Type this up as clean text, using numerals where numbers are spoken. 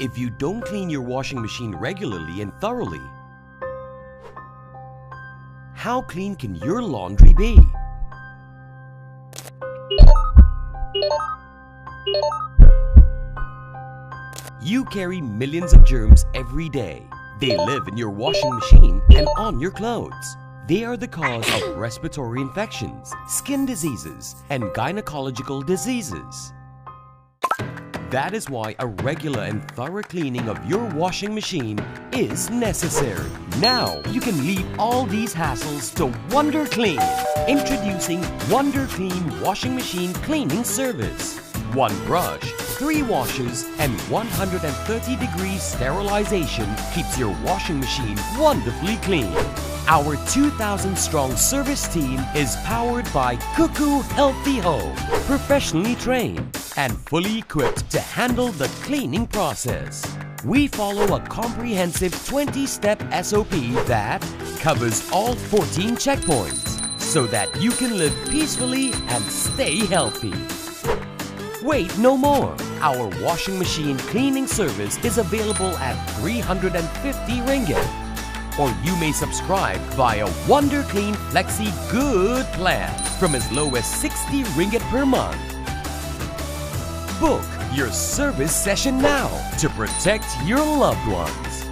if you don't clean your washing machine regularly and thoroughly? How clean can your laundry be? You carry millions of germs every day. They live in your washing machine and on your clothes. They are the cause of respiratory infections, skin diseases, and gynecological diseases. That is why a regular and thorough cleaning of your washing machine is necessary. Now you can leave all these hassles to Wonder Clean. Introducing Wonder Clean Washing Machine Cleaning Service. 1 brush, 3 washes, and 130-degree sterilization keeps your washing machine wonderfully clean. Our 2,000-strong service team is powered by Cuckoo Healthy Home, professionally trained and fully equipped to handle the cleaning process. We follow a comprehensive 20-step SOP that covers all 14 checkpoints so that you can live peacefully and stay healthy. Wait no more! Our washing machine cleaning service is available at 350 ringgit. Or you may subscribe via Wonder Clean Flexi Good Plan from as low as 60 ringgit per month. Book your service session now to protect your loved ones.